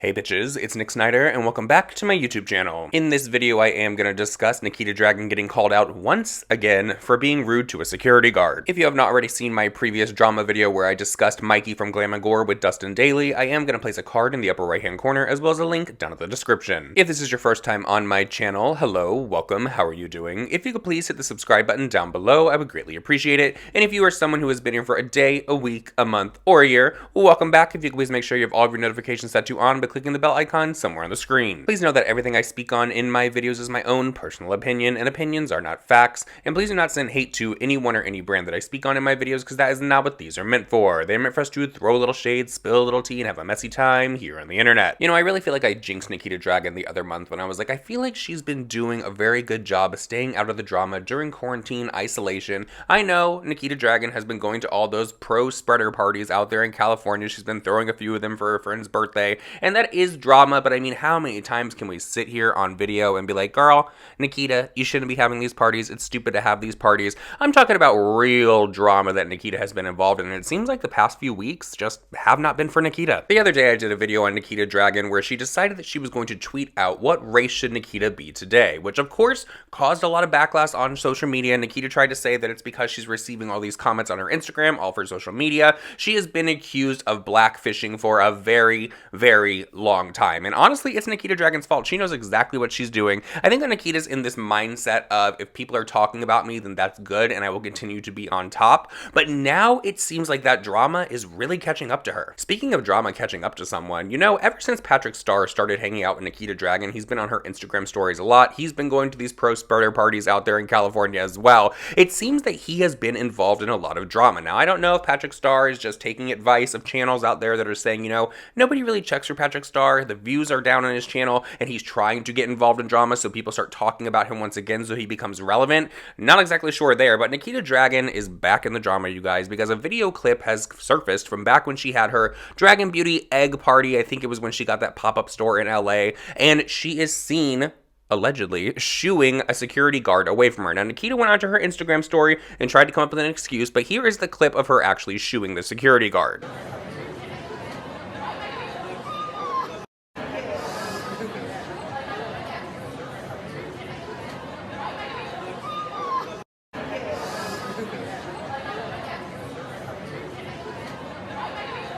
Hey bitches, it's Nick Snyder, and welcome back to my YouTube channel. In this video, I am going to discuss Nikita Dragun getting called out once again for being rude to a security guard. If you have not already seen my previous drama video where I discussed Mikey from Glam & Gore with Dustin Daly, I am going to place a card in the upper right hand corner as well as a link down in the description. If this is your first time on my channel, hello, welcome, how are you doing? If you could please hit the subscribe button down below, I would greatly appreciate it. And if you are someone who has been here for a day, a week, a month, or a year, welcome back. If you could please make sure you have all of your notifications set to on by clicking the bell icon somewhere on the screen. Please know that everything I speak on in my videos is my own personal opinion, and opinions are not facts, and please do not send hate to anyone or any brand that I speak on in my videos, because that is not what these are meant for. They're meant for us to throw a little shade, spill a little tea, and have a messy time here on the internet. You know, I really feel like I jinxed Nikita Dragun the other month when I was like, I feel like she's been doing a very good job of staying out of the drama during quarantine isolation. I know Nikita Dragun has been going to all those pro-spreader parties out there in California. She's been throwing a few of them for her friend's birthday, and that is drama, but I mean, how many times can we sit here on video and be like, girl, Nikita, you shouldn't be having these parties. It's stupid to have these parties. I'm talking about real drama that Nikita has been involved in, and it seems like the past few weeks just have not been for Nikita. The other day I did a video on Nikita Dragun where she decided that she was going to tweet out what race should Nikita be today, which of course caused a lot of backlash on social media. Nikita tried to say that it's because she's receiving all these comments on her Instagram, all for social media. She has been accused of blackfishing for a very, very long time. And honestly, it's Nikita Dragun's fault. She knows exactly what she's doing. I think that Nikita's in this mindset of, if people are talking about me, then that's good and I will continue to be on top. But now it seems like that drama is really catching up to her. Speaking of drama catching up to someone, you know, ever since Patrick Starr started hanging out with Nikita Dragun, he's been on her Instagram stories a lot. He's been going to these pro-spreader parties out there in California as well. It seems that he has been involved in a lot of drama. Now, I don't know if Patrick Starr is just taking advice of channels out there that are saying, you know, nobody really checks for Patrick Starr. The views are down on his channel and he's trying to get involved in drama so people start talking about him once again so he becomes relevant. Not exactly sure there, but Nikita Dragun is back in the drama, you guys, because a video clip has surfaced from back when she had her Dragon Beauty egg party. I think it was when she got that pop-up store in LA, and she is seen allegedly shooing a security guard away from her. Now, Nikita went onto her Instagram story and tried to come up with an excuse, but here is the clip of her actually shooing the security guard.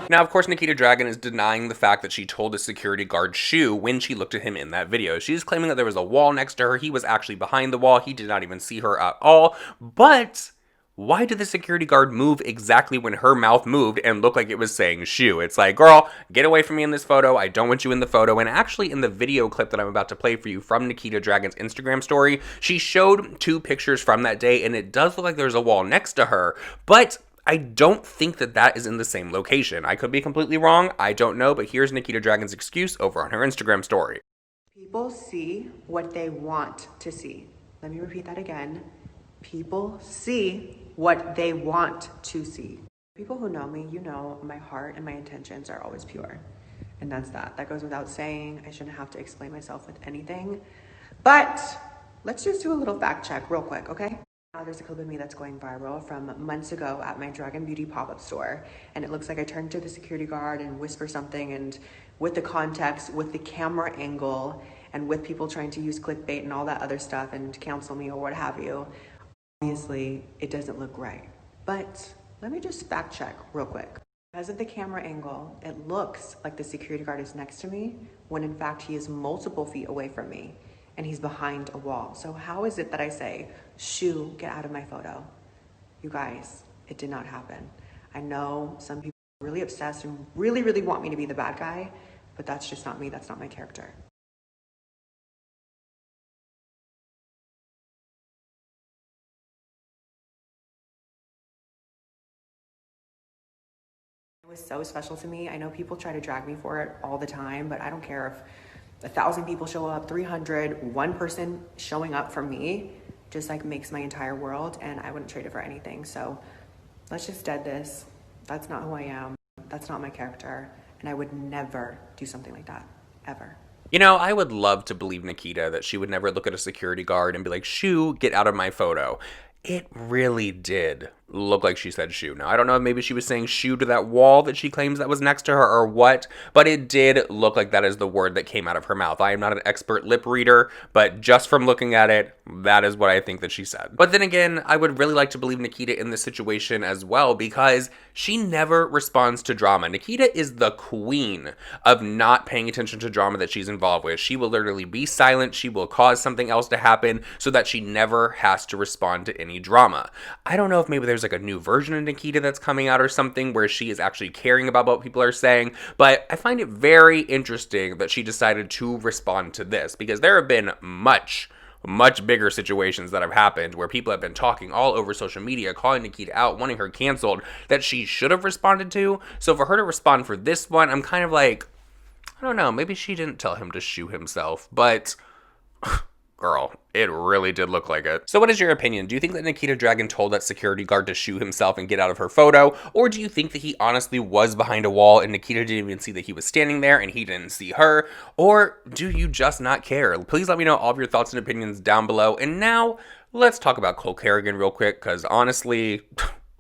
Now, of course, Nikita Dragun is denying the fact that she told the security guard shoo when she looked at him in that video. She's claiming that there was a wall next to her. He was actually behind the wall. He did not even see her at all. But why did the security guard move exactly when her mouth moved and looked like it was saying shoo? It's like, girl, get away from me in this photo. I don't want you in the photo. And actually, in the video clip that I'm about to play for you from Nikita Dragun's Instagram story, she showed two pictures from that day, and it does look like there's a wall next to her, but I don't think that that is in the same location. I could be completely wrong. I don't know, but here's Nikita Dragun's excuse over on her Instagram story. People see what they want to see. Let me repeat that again. People see what they want to see. People who know me, you know my heart and my intentions are always pure. And that's that. That goes without saying. I shouldn't have to explain myself with anything. But let's just do a little fact check real quick, okay? There's a clip of me that's going viral from months ago at my Dragon Beauty pop-up store. And it looks like I turned to the security guard and whisper something, and with the context, with the camera angle, and with people trying to use clickbait and all that other stuff and cancel me or what have you, obviously it doesn't look right. But let me just fact check real quick. Because of the camera angle, it looks like the security guard is next to me when in fact he is multiple feet away from me and he's behind a wall. So how is it that I say, shoo, get out of my photo? You guys, it did not happen. I know some people are really obsessed and really, really want me to be the bad guy, but that's just not me. That's not my character. It was so special to me. I know people try to drag me for it all the time, but I don't care if 1,000 people show up, 300, one person showing up for me just like makes my entire world, and I wouldn't trade it for anything. So let's just dead this. That's not who I am. That's not my character. And I would never do something like that, ever. You know, I would love to believe Nikita that she would never look at a security guard and be like, shoo, get out of my photo. It really did looked like she said shoe. Now, I don't know if maybe she was saying shoe to that wall that she claims that was next to her or what, but it did look like that is the word that came out of her mouth. I am not an expert lip reader, but just from looking at it, that is what I think that she said. But then again, I would really like to believe Nikita in this situation as well, because she never responds to drama. Nikita is the queen of not paying attention to drama that she's involved with. She will literally be silent. She will cause something else to happen so that she never has to respond to any drama. I don't know if maybe there's like a new version of Nikita that's coming out or something where she is actually caring about what people are saying, but I find it very interesting that she decided to respond to this, because there have been much bigger situations that have happened where people have been talking all over social media, calling Nikita out, wanting her canceled, that she should have responded to. So for her to respond for this one, I'm kind of like, I don't know, maybe she didn't tell him to shoe himself, but girl, it really did look like it. So what is your opinion? Do you think that Nikita Dragun told that security guard to shoe himself and get out of her photo? Or do you think that he honestly was behind a wall and Nikita didn't even see that he was standing there and he didn't see her? Or do you just not care? Please let me know all of your thoughts and opinions down below. And now, let's talk about Cole Kerrigan real quick, because honestly,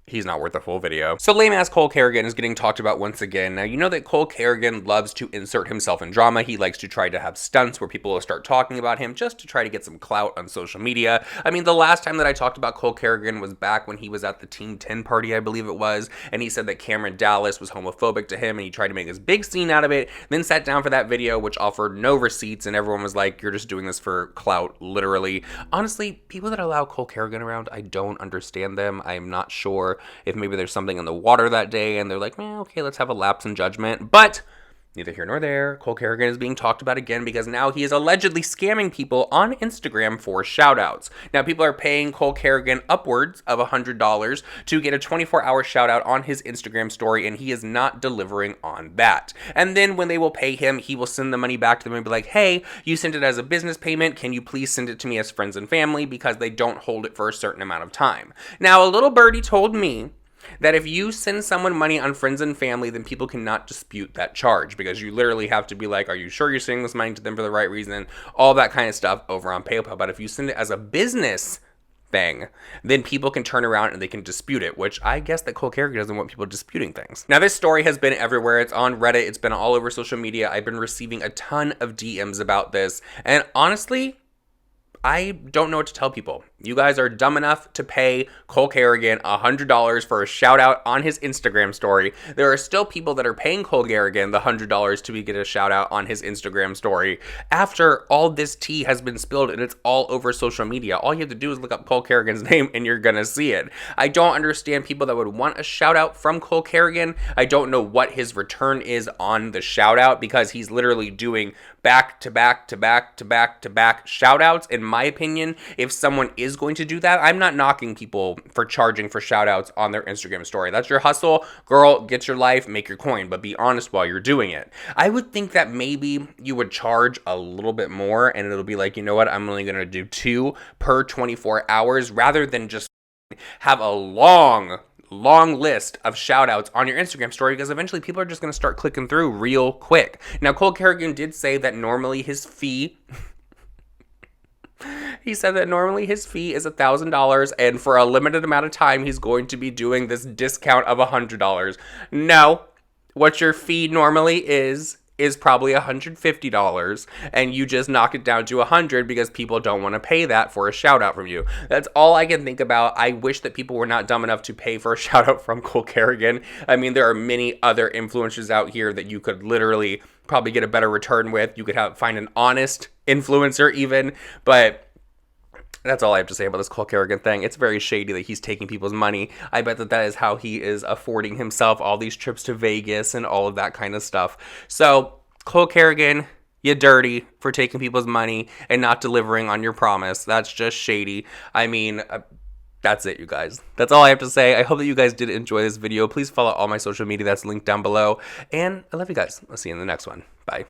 he's not worth a full video. So lame-ass Cole Kerrigan is getting talked about once again. Now, you know that Cole Kerrigan loves to insert himself in drama. He likes to try to have stunts where people will start talking about him just to try to get some clout on social media. I mean, the last time that I talked about Cole Kerrigan was back when he was at the Team 10 party, I believe it was, and he said that Cameron Dallas was homophobic to him, and he tried to make this big scene out of it, then sat down for that video, which offered no receipts, and everyone was like, you're just doing this for clout, literally. Honestly, people that allow Cole Kerrigan around, I don't understand them. I'm not sure if maybe there's something in the water that day and they're like, okay, let's have a lapse in judgment. But neither here nor there. Cole Kerrigan is being talked about again because now he is allegedly scamming people on Instagram for shoutouts. Now, people are paying Cole Kerrigan upwards of $100 to get a 24-hour shoutout on his Instagram story, and he is not delivering on that. And then when they will pay him, he will send the money back to them and be like, hey, you sent it as a business payment. Can you please send it to me as friends and family, because they don't hold it for a certain amount of time. Now, a little birdie told me that if you send someone money on friends and family, then people cannot dispute that charge, because you literally have to be like, are you sure you're sending this money to them for the right reason? All that kind of stuff over on PayPal. But if you send it as a business thing, then people can turn around and they can dispute it, which I guess that Cole Kerrigan doesn't want people disputing things. Now, this story has been everywhere. It's on Reddit. It's been all over social media. I've been receiving a ton of DMs about this. And honestly, I don't know what to tell people. You guys are dumb enough to pay Cole Kerrigan $100 for a shout out on his Instagram story. There are still people that are paying Cole Kerrigan the $100 to get a shout out on his Instagram story after all this tea has been spilled and it's all over social media. All you have to do is look up Cole Kerrigan's name and you're gonna see it. I don't understand people that would want a shout out from Cole Kerrigan. I don't know what his return is on the shout out, because he's literally doing back to back to back to back to back shout outs. In my opinion, if someone is going to do that, I'm not knocking people for charging for shout outs on their Instagram story. That's your hustle. Girl, get your life, make your coin, but be honest while you're doing it. I would think that maybe you would charge a little bit more and it'll be like, you know what, I'm only going to do 2 per 24 hours rather than just have a long list of shout outs on your Instagram story, because eventually people are just going to start clicking through real quick. Now, Cole Kerrigan did say that normally his fee he said that normally his fee is $1,000, and for a limited amount of time, he's going to be doing this discount of $100. No, what your fee normally is probably $150, and you just knock it down to $100 because people don't want to pay that for a shout out from you. That's all I can think about. I wish that people were not dumb enough to pay for a shout out from Cole Kerrigan. I mean, there are many other influencers out here that you could literally probably get a better return with. You could find an honest influencer even, but that's all I have to say about this Cole Kerrigan thing. It's very shady that he's taking people's money. I bet that is how he is affording himself all these trips to Vegas and all of that kind of stuff. So, Cole Kerrigan, you dirty for taking people's money and not delivering on your promise. That's just shady. I mean, that's it, you guys. That's all I have to say. I hope that you guys did enjoy this video. Please follow all my social media that's linked down below. And I love you guys. I'll see you in the next one. Bye.